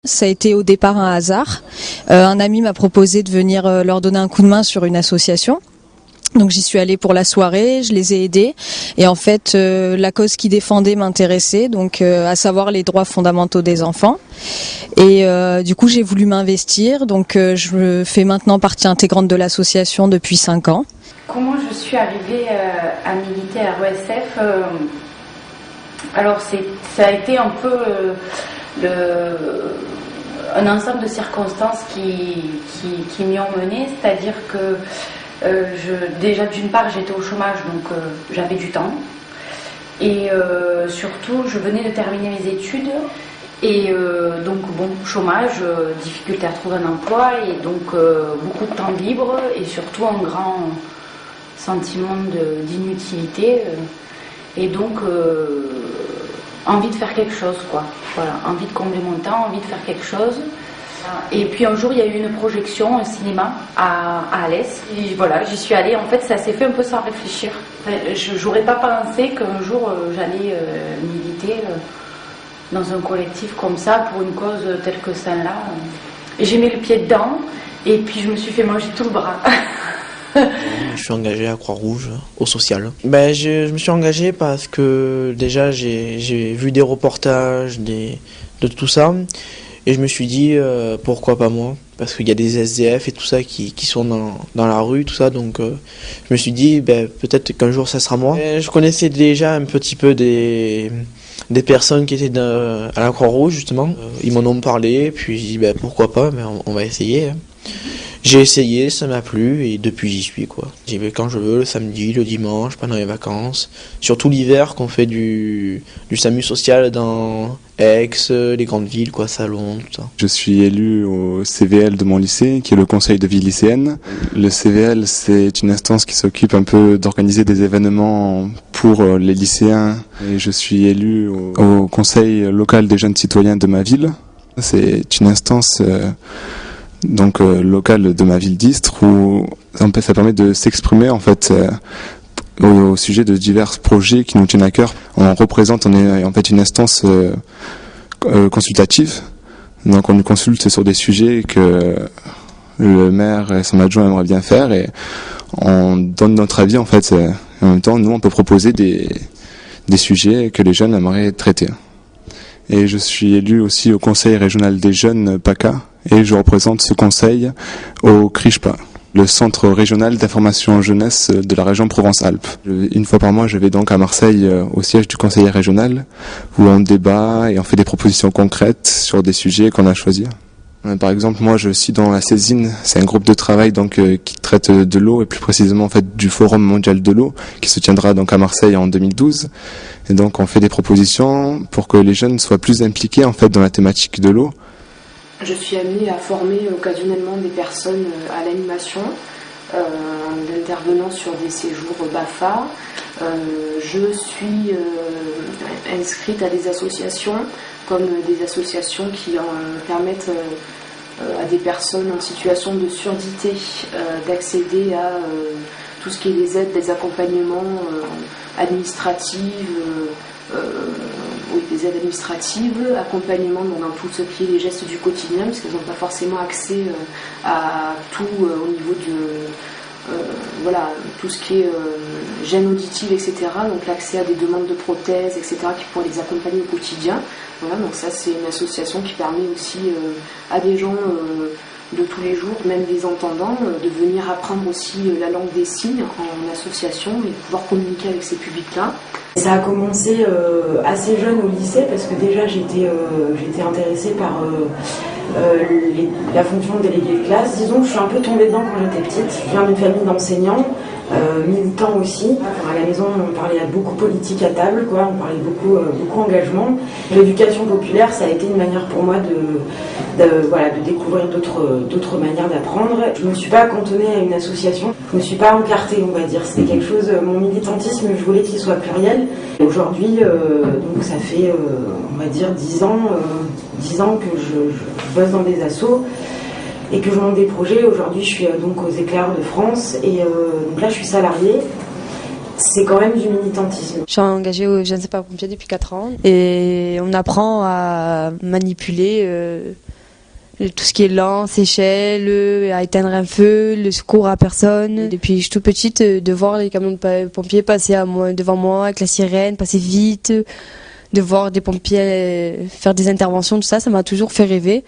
Ça a été au départ un hasard. Un ami m'a proposé de venir leur donner un coup de main sur une association. Donc j'y suis allée pour la soirée, je les ai aidés et en fait la cause qu'ils défendaient m'intéressait, donc à savoir les droits fondamentaux des enfants. Et du coup j'ai voulu m'investir, donc je fais maintenant partie intégrante de l'association depuis 5 ans. Comment je suis arrivée à militer à RESF Alors ça a été un peu un ensemble de circonstances qui m'y ont menée, c'est-à-dire que déjà d'une part j'étais au chômage, donc j'avais du temps, et surtout je venais de terminer mes études et donc bon, chômage, difficulté à trouver un emploi et donc beaucoup de temps libre et surtout un grand sentiment d'inutilité et donc envie de faire quelque chose, quoi. Voilà, envie de combler mon temps, envie de faire quelque chose. Et puis un jour il y a eu une projection, un cinéma à Alès. Et voilà, j'y suis allée. En fait, ça s'est fait un peu sans réfléchir. J'aurais pas pensé qu'un jour j'allais militer dans un collectif comme ça pour une cause telle que celle-là. Et j'ai mis le pied dedans et puis je me suis fait manger tout le bras. Je suis engagé à Croix-Rouge, au social. Je me suis engagé parce que déjà j'ai vu des reportages de tout ça et je me suis dit pourquoi pas moi, parce qu'il y a des SDF et tout ça qui sont dans la rue, tout ça, donc je me suis dit peut-être qu'un jour ça sera moi. Et je connaissais déjà un petit peu des personnes qui étaient à la Croix-Rouge justement, ils m'en ont parlé, puis j'ai dit pourquoi pas, on va essayer. Hein. J'ai essayé, ça m'a plu et depuis j'y suis quoi. J'y vais quand je veux, le samedi, le dimanche, pendant les vacances. Surtout l'hiver qu'on fait du SAMU social dans Aix, les grandes villes quoi, Salon, tout ça. Je suis élu au CVL de mon lycée, qui est le conseil de vie lycéenne. Le CVL, c'est une instance qui s'occupe un peu d'organiser des événements pour les lycéens. Et je suis élu au conseil local des jeunes citoyens de ma ville. C'est une instance locale de ma ville d'Istres où ça permet de s'exprimer en fait au sujet de divers projets qui nous tiennent à cœur. On est en fait une instance consultative, donc on nous consulte sur des sujets que le maire et son adjoint aimeraient bien faire et on donne notre avis en fait. En même temps, nous on peut proposer des sujets que les jeunes aimeraient traiter. Et je suis élu aussi au conseil régional des jeunes PACA et je représente ce conseil au CRIJPA, le centre régional d'information en jeunesse de la région Provence-Alpes. Une fois par mois, je vais donc à Marseille au siège du conseil régional où on débat et on fait des propositions concrètes sur des sujets qu'on a choisis. Par exemple, moi je suis dans la Césine, c'est un groupe de travail donc qui traite de l'eau et plus précisément en fait du Forum mondial de l'eau qui se tiendra donc à Marseille en 2012. Et donc on fait des propositions pour que les jeunes soient plus impliqués en fait dans la thématique de l'eau. Je suis amenée à former occasionnellement des personnes à l'animation, intervenant sur des séjours BAFA. Je suis inscrite à des associations comme des associations qui permettent à des personnes en situation de surdité d'accéder à tout ce qui est des aides, des accompagnements administratifs, des aides administratives, accompagnement dans tout ce qui est les gestes du quotidien, parce qu'elles n'ont pas forcément accès à tout au niveau de tout ce qui est gêne auditive, etc. Donc l'accès à des demandes de prothèses, etc. qui pour les accompagner au quotidien. Voilà, donc ça c'est une association qui permet aussi à des gens de tous les jours, même des entendants, de venir apprendre aussi la langue des signes en association et de pouvoir communiquer avec ces publics-là. Ça a commencé assez jeune au lycée parce que déjà j'étais intéressée par la fonction de délégué de classe. Disons que je suis un peu tombée dedans quand j'étais petite. Je viens d'une famille d'enseignants, militants aussi. À la maison on parlait beaucoup politique à table, quoi. On parlait beaucoup engagement. L'éducation populaire, ça a été une manière pour moi de découvrir d'autres manières d'apprendre. Je ne me suis pas cantonnée à une association, je ne me suis pas encartée, on va dire. C'était quelque chose, mon militantisme, je voulais qu'il soit pluriel. Et aujourd'hui, donc ça fait, on va dire, 10 ans que je bosse dans des assos et que je monte des projets. Aujourd'hui, je suis donc aux Éclaireurs de France et donc là, je suis salariée. C'est quand même du militantisme. Je suis engagée aux Jeunes Sapeurs-Pompiers depuis 4 ans et on apprend à manipuler tout ce qui est lance, échelle, à éteindre un feu, le secours à personne. Depuis que je suis toute petite, de voir les camions de pompiers passer devant moi avec la sirène, passer vite, de voir des pompiers faire des interventions, tout ça, ça m'a toujours fait rêver.